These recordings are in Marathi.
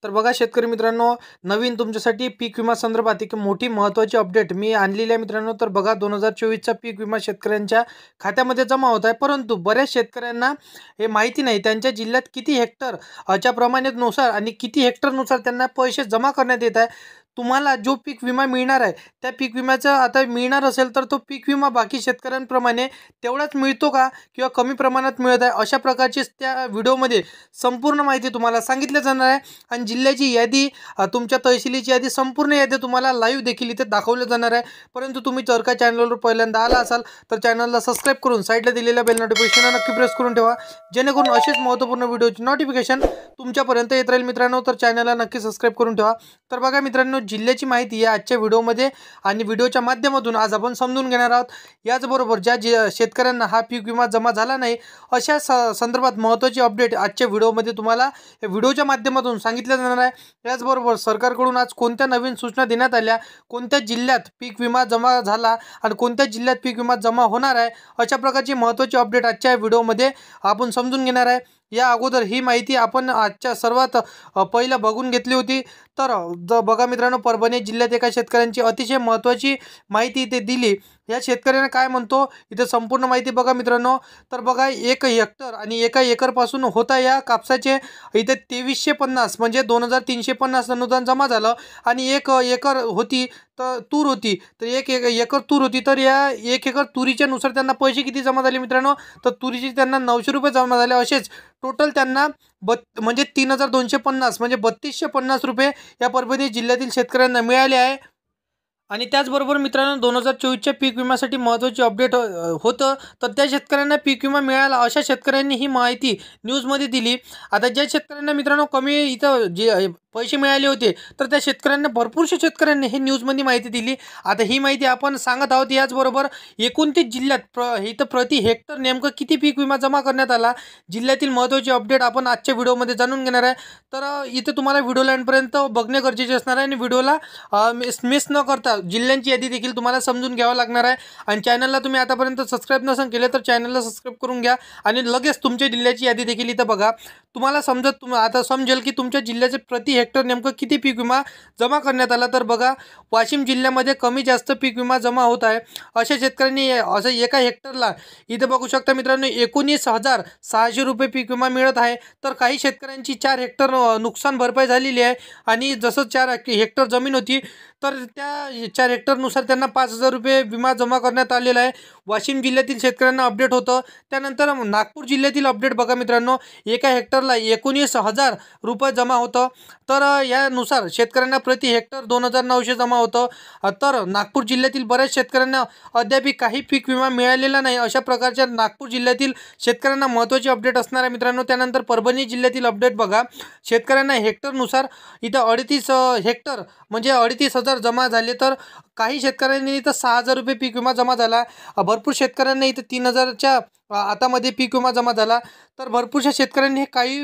तर बघा शेतकरी मित्रांनो, नवीन तुमच्यासाठी पीक विमा संदर्भात एक मोठी महत्त्वाची अपडेट मी आणलेली आहे मित्रांनो. तर बघा 2024चा पीक विमा शेतकऱ्यांच्या खात्यामध्ये जमा होत आहे, परंतु बऱ्याच शेतकऱ्यांना हे माहिती नाही त्यांच्या जिल्ह्यात किती हेक्टर च्या प्रमाणानुसार आणि किती हेक्टरनुसार त्यांना पैसे जमा करण्यात येत आहे. तुम्हाला जो पीक विमा मिळणार आहे त्या पीक विम्याचा आता मिळणार असेल तर तो पीक विमा बाकी शेतकऱ्यांप्रमाणे तेवढाच मिळतो का किंवा कमी प्रमाणात मिळत आहे, अशा प्रकारची त्या व्हिडिओमध्ये संपूर्ण माहिती तुम्हाला सांगितली जाणार आहे. आणि जिल्ह्याची यादी, तुमच्या तहसीलीची यादी, संपूर्ण यादी तुम्हाला लाईव्ह देखील इथे दाखवलं जाणार आहे. परंतु तुम्ही जर का चॅनलवर पहिल्यांदा आला असाल तर चॅनलला सबस्क्राईब करून साईडला दिलेल्या बेल नोटिफिकेशन नक्की प्रेस करून ठेवा, जेणेकरून असेच महत्त्वपूर्ण व्हिडिओची नोटिफिकेशन तुमच्यापर्यंत येत राहील मित्रांनो. तर चॅनलला नक्की सबस्क्राईब करून ठेवा. तर बघा मित्रांनो, जिल्ह्याची माहिती या आजच्या व्हिडिओमध्ये आणि व्हिडिओच्या माध्यमातून आज आपण समजून घेणार आहोत. याचबरोबर ज्या शेतकऱ्यांना हा पीक विमा जमा झाला नाही अशा संदर्भात महत्त्वाची अपडेट आजच्या व्हिडिओमध्ये तुम्हाला या व्हिडिओच्या माध्यमातून सांगितलं जाणार आहे. याचबरोबर सरकारकडून आज कोणत्या नवीन सूचना देण्यात आल्या, कोणत्या जिल्ह्यात पीक विमा जमा झाला आणि कोणत्या जिल्ह्यात पीक विमा जमा होणार आहे, अशा प्रकारची महत्त्वाची अपडेट आजच्या व्हिडिओमध्ये आपण समजून घेणार आहे. या अगोदर ही माहिती आपण आजच्या सर्वात पहिलं बघून घेतली होती. तर बघा मित्रांनो, परभणी जिल्ह्यात एका शेतकऱ्यांची अतिशय महत्त्वाची माहिती इथे दिली. या शेतकऱ्याने काय म्हणतो इथे संपूर्ण माहिती बघा मित्रांनो. तर बघा, 1 हेक्टर आणि 1 एकरपासून होता या कापसाचे इथे 2350 म्हणजे 2350 अनुदान जमा झालं. आणि 1 एकर होती तर तूर होती, तर 1 एकर तूर होती. तर या 1 एकर तुरीच्या नुसार त्यांना पैसे किती जमा झाले मित्रांनो, तर तुरीचे त्यांना 900 रुपये जमा झाले. असेच टोटल त्यांना म्हणजे 3250 म्हणजे 3250 रुपये या परभणी जिल्ह्यातील शेतकऱ्यांना मिळाले आहे. आणि त्याचबरोबर मित्रांनो, 2024च्या पीक विम्यासाठी महत्त्वाची अपडेट होतं. तर त्या शेतकऱ्यांना पीक विमा मिळाला अशा शेतकऱ्यांनी ही माहिती न्यूजमध्ये दिली. आता ज्या शेतकऱ्यांना मित्रांनो कमी इथं जे पैसे मिळाले होते तर त्या शेतकऱ्यांना, भरपूरशा शेतकऱ्यांनी ही न्यूजमध्ये माहिती दिली. आता ही माहिती आपण सांगत आहोत. याचबरोबर 29 जिल्ह्यात इथं प्रति हेक्टर नेमकं किती पीक विमा जमा करण्यात आला, जिल्ह्यातील महत्त्वाची अपडेट आपण आजच्या व्हिडिओमध्ये जाणून घेणार आहे. तर इथे तुम्हाला व्हिडिओ लाईनपर्यंत बघणे गरजेचे असणार आहे आणि व्हिडिओला मिस न करता जिल्ह्यांची यादी देखील तुम्हाला समजून घ्यावं लागणार आहे. आणि चॅनलला तुम्ही आतापर्यंत सबस्क्राईब नसेल केले तर चॅनलला सबस्क्राईब करून घ्या आणि लगेच तुमच्या जिल्ह्याची यादी देखील इथं बघा. तुम्हाला आता समजेल की तुमच्या जिल्ह्याचे प्रति हेक्टर नेमकं किती पीक विमा जमा करण्यात आला. तर बघा, वाशिम जिल्ह्यामध्ये कमी जास्त पीक विमा जमा होत आहे. अशा शेतकऱ्यांनी असं 1 हेक्टरला इथं बघू शकता मित्रांनो 19,600 रुपये पीक विमा मिळत आहे. तर काही शेतकऱ्यांची 4 हेक्टर नुकसान भरपाई झालेली आहे. आणि जसं 4 हेक्टर जमीन होती तर त्या 4 हेक्टरनुसार त्यांना 5,000 रुपये विमा जमा करण्यात आलेला आहे. वाशिम जिल्ह्यातील शेतकऱ्यांना अपडेट होतं. त्यानंतर नागपूर जिल्ह्यातील अपडेट बघा मित्रांनो, 1 हेक्टरला 19,000 रुपये जमा होतं. तर यानुसार शेतकऱ्यांना प्रति हेक्टर 2,900 जमा होतं. तर नागपूर जिल्ह्यातील बऱ्याच शेतकऱ्यांना अद्याप काही पीक विमा मिळालेला नाही. अशा प्रकारच्या नागपूर जिल्ह्यातील शेतकऱ्यांना महत्त्वाची अपडेट असणार आहे मित्रांनो. त्यानंतर परभणी जिल्ह्यातील अपडेट बघा, शेतकऱ्यांना हेक्टरनुसार इथं 38 हेक्टर म्हणजे 38,000 जमा झाले. तर काही शेतकऱ्यांनी इथं 6,000 रुपये पीक विमा जमा झाला. भरपूर शेतकऱ्यांना इथं 3,000च्या आतामध्ये पीक विमा जमा झाला. तर भरपूरशा शेतकऱ्यांनी काही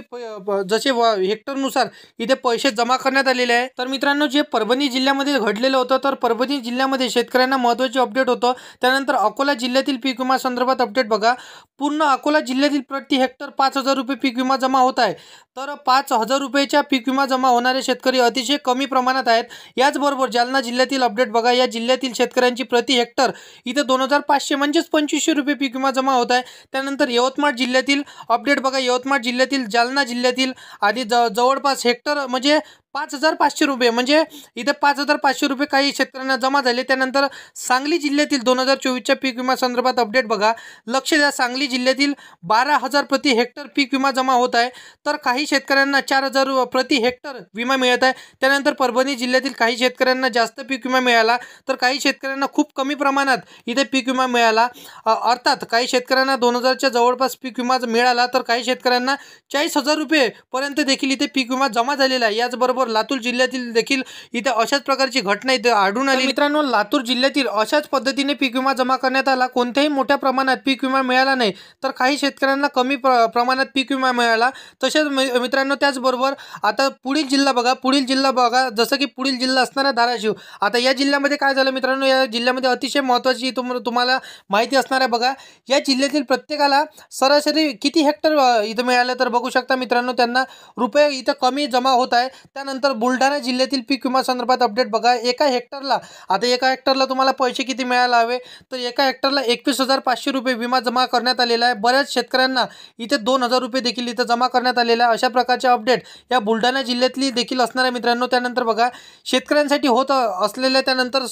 जसे हेक्टरनुसार इथे पैसे जमा करण्यात आलेले आहे. तर मित्रांनो, जे परभणी जिल्ह्यामध्ये घडलेलं होतं, तर परभणी जिल्ह्यामध्ये शेतकऱ्यांना महत्त्वाचे अपडेट होतं. त्यानंतर अकोला जिल्ह्यातील पीक विमा संदर्भात अपडेट बघा, पूर्ण अकोला जिल्ह्यातील प्रति हेक्टर 5,000 रुपये पीक विमा जमा होत आहे. तर 5,000 रुपयेच्या पीक विमा जमा होणारे शेतकरी अतिशय कमी प्रमाणात आहेत. याचबरोबर जालना जिल्ह्यातील अपडेट बघा, या जिल्ह्यातील शेतकऱ्यांची प्रति हेक्टर इथं 2,500 म्हणजेच 2,500 रुपये पीक विमा जमा होत आहे. त्यानंतर यवतमाळ जिल्ह्यातील अपडेट बघा, यवतमाळ जिल्ह्यातील, जालना जिल्ह्यातील आणि जवळपास हेक्टर म्हणजे 5,500 रुपये म्हणजे इथं 5,500 रुपये काही शेतकऱ्यांना जमा झाले. त्यानंतर सांगली जिल्ह्यातील 2024च्या पीक विमा संदर्भात अपडेट बघा, लक्ष द्या, सांगली जिल्ह्यातील 12,000 प्रति हेक्टर पीक विमा जमा होत आहे. तर काही शेतकऱ्यांना 4,000 प्रति हेक्टर विमा मिळत आहे. त्यानंतर परभणी जिल्ह्यातील काही शेतकऱ्यांना जास्त पीक विमा मिळाला, तर काही शेतकऱ्यांना खूप कमी प्रमाणात इथे पीक विमा मिळाला. अर्थात काही शेतकऱ्यांना 2,000च्या जवळपास पीक विमा मिळाला, तर काही शेतकऱ्यांना 40,000 रुपये पर्यंत देखील इथे पीक विमा जमा झालेला आहे. याचबरोबर लातूर जिल्ह्यातील देखील इथे अशाच प्रकारची घटना इथे आढळून आली. मित्रांनो, लातूर जिल्ह्यातील अशाच पद्धतीने पीक विमा जमा करण्यात आला. कोणत्याही मोठ्या प्रमाणात पीक विमा मिळाला नाही, तर काही शेतकऱ्यांना कमी प्रमाणात पीक विमा मिळाला. तसेच मित्रांनो, त्याचबरोबर आता पुढील जिल्हा बघा, जसं की पुढील जिल्हा असणारा धाराशिव. आता या जिल्ह्यामध्ये काय झालं मित्रांनो, या जिल्ह्यामध्ये अतिशय महत्त्वाची तुम्हाला माहिती असणार आहे बघा. या जिल्ह्यातील प्रत्येकाला सरासरी किती हेक्टर इथं मिळालं तर बघू शकता मित्रांनो, त्यांना रुपये इथं कमी जमा होत आहे. त्यानंतर त्यानंतर बुलढाणा जिल्ह्यातील पीक विमा संदर्भात अपडेट बघा. एका हेक्टरला तुम्हाला पैसे किती मिळायला हवे, तर एका हेक्टरला 21,500 रुपये विमा जमा करण्यात आलेला आहे. बऱ्याच शेतकऱ्यांना इथे 2,000 रुपये देखील इथं जमा करण्यात आलेला आहे. अशा प्रकारचे अपडेट या बुलढाणा जिल्ह्यातली देखील असणार आहे मित्रांनो. त्यानंतर बघा शेतकऱ्यांसाठी होत असलेल्या त्यानंतर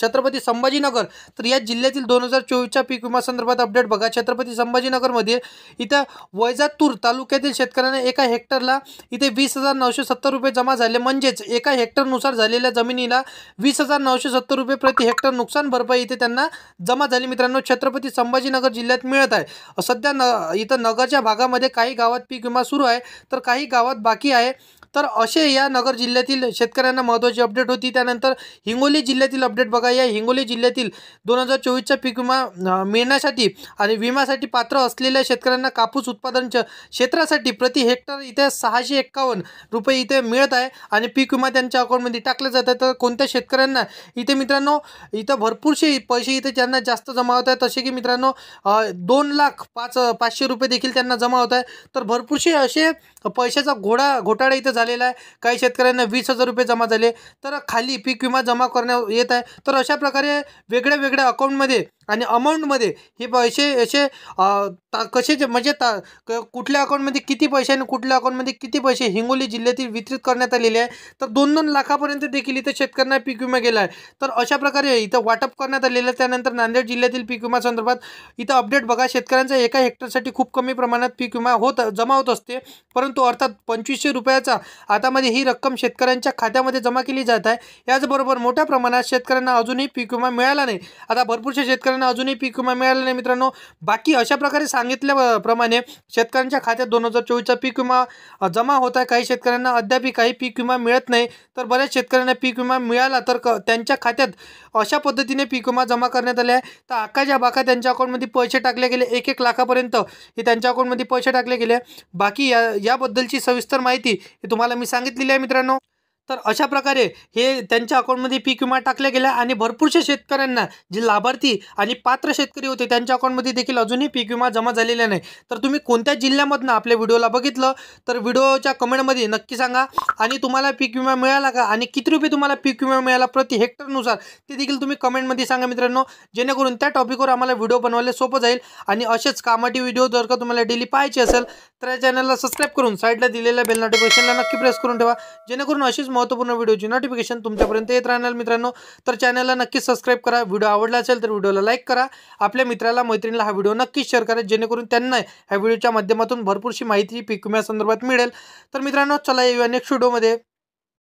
छत्रपती संभाजीनगर, तर या जिल्ह्यातील 2024च्या पीक विमा संदर्भात अपडेट बघा. छत्रपती संभाजीनगरमध्ये इथं वैजापूर तालुक्यातील शेतकऱ्यांना एका हेक्टरला इथे 20,970 रुपये जमा झाले. म्हणजेच एका हेक्टरनुसार झालेल्या जमिनीला 20,970 रुपये प्रति हेक्टर नुकसान भरपाई इथे त्यांना जमा झाली मित्रांनो. छत्रपती संभाजीनगर जिल्ह्यात मिळत आहे. सध्या इथं नगरच्या भागामध्ये काही गावात पीक विमा सुरू आहे, तर काही गावात बाकी आहे. तर असे या नगर जिल्ह्यातील शेतकऱ्यांना महत्त्वाची अपडेट होती. त्यानंतर हिंगोली जिल्ह्यातील अपडेट बघा. या हिंगोली जिल्ह्यातील 2024चा पीक विमा मिळण्यासाठी आणि विम्यासाठी पात्र असलेल्या शेतकऱ्यांना कापूस उत्पादन क्षेत्रासाठी प्रति हेक्टर इथे 651 रुपये इथे मिळत आहे आणि पीक विमा त्यांच्या अकाउंटमध्ये टाकले जातात. तर कोणत्या शेतकऱ्यांना इथे मित्रांनो इथं भरपूरसे पैसे इथे त्यांना जास्त जमा होत आहेत. तसे की मित्रांनो 2,05,500 रुपये देखील त्यांना जमा होत आहे. तर भरपूरसे असे पैशाचा घोटाळा इथं झालेला आहे. काही शेतकऱ्यांना 20,000 रुपये जमा झाले, तर खाली पीक विमा जमा करण्यात येत आहे. तर अशा प्रकारे वेगळ्या अकाउंटमध्ये आणि अमाऊंटमध्ये हे पैसे असे कसे म्हणजे कुठल्या अकाउंटमध्ये किती पैसे आणि कुठल्या अकाउंटमध्ये किती पैसे हिंगोली जिल्ह्यातील वितरित करण्यात आलेले आहे. तर 2-2 लाखापर्यंत देखील इथे शेतकऱ्यांना पीक विमा गेला आहे. तर अशा प्रकारे इथं वाटप करण्यात आलेलं आहे. त्यानंतर नांदेड जिल्ह्यातील पीक विमा संदर्भात इथं अपडेट बघा. शेतकऱ्यांचा एका हेक्टरसाठी खूप कमी प्रमाणात पीक विमा जमा होत असते, परंतु अर्थात 2,500 रुपयाचा आतामध्ये ही रक्कम शेतकऱ्यांच्या खात्यामध्ये जमा केली जात आहे. याचबरोबर मोठ्या प्रमाणात शेतकऱ्यांना अजूनही पीक विमा मिळाला नाही. आता भरपूरशा शेतकऱ्यांना अजूनही पीक विमा मिळाला नाही मित्रांनो. बाकी अशा प्रकारे सांगितल्याप्रमाणे शेतकऱ्यांच्या खात्यात 2024चा पीक विमा जमा होत आहे. काही शेतकऱ्यांना अद्याप काही पीक विमा मिळत नाही, तर बऱ्याच शेतकऱ्यांना पीक विमा मिळाला तर त्यांच्या खात्यात अशा पद्धतीने पीक विमा जमा करण्यात आले आहे. तर आकाच्या बाका त्यांच्या अकाउंटमध्ये पैसे टाकले गेले. 1-1 लाखापर्यंत हे त्यांच्या अकाउंटमध्ये पैसे टाकले गेले. बाकी याबद्दलची सविस्तर माहिती हे तुम्हाला मी सांगितलेली आहे मित्रांनो. तर अशा प्रकारे हे त्यांच्या अकाउंटमध्ये पीक विमा टाकल्या गेला आणि भरपूरशा शेतकऱ्यांना जे लाभार्थी आणि पात्र शेतकरी होते त्यांच्या अकाउंटमध्ये देखील अजूनही पीक विमा जमा झालेला नाही. तर तुम्ही कोणत्या जिल्ह्यामधनं आपल्या व्हिडिओला बघितलं तर व्हिडिओच्या कमेंटमध्ये नक्की सांगा. आणि तुम्हाला पीक विमा मिळाला का आणि किती रुपये तुम्हाला पीक विमा मिळाला प्रति हेक्टरनुसार ते देखील तुम्ही कमेंटमध्ये सांगा मित्रांनो, जेणेकरून त्या टॉपिकवर आम्हाला व्हिडिओ बनवायला सोपं जाईल. आणि असेच कामाटी व्हिडिओ जर का तुम्हाला डेली पाहायचे असेल तर या चॅनलला सबस्क्राईब करून साईडला दिलेल्या बेल नोटिफिकेशनला नक्की प्रेस करून ठेवा, जेणेकरून अशीच महत्त्वपूर्ण व्हिडिओची नोटिफिकेशन तुमच्यापर्यंत येत राहणार मित्रांनो. तर चॅनलला नक्की सबस्क्राईब करा. व्हिडिओ आवडला असेल तर व्हिडिओला लाईक करा. आपल्या मित्राला मैत्रिणीला हा व्हिडिओ नक्कीच शेअर करा, जेणेकरून त्यांना ह्या व्हिडिओच्या माध्यमातून भरपूरशी माहिती पीक विम्यासंदर्भात मिळेल. तर मित्रांनो चला येऊया नेक्स्ट व्हिडिओमध्ये.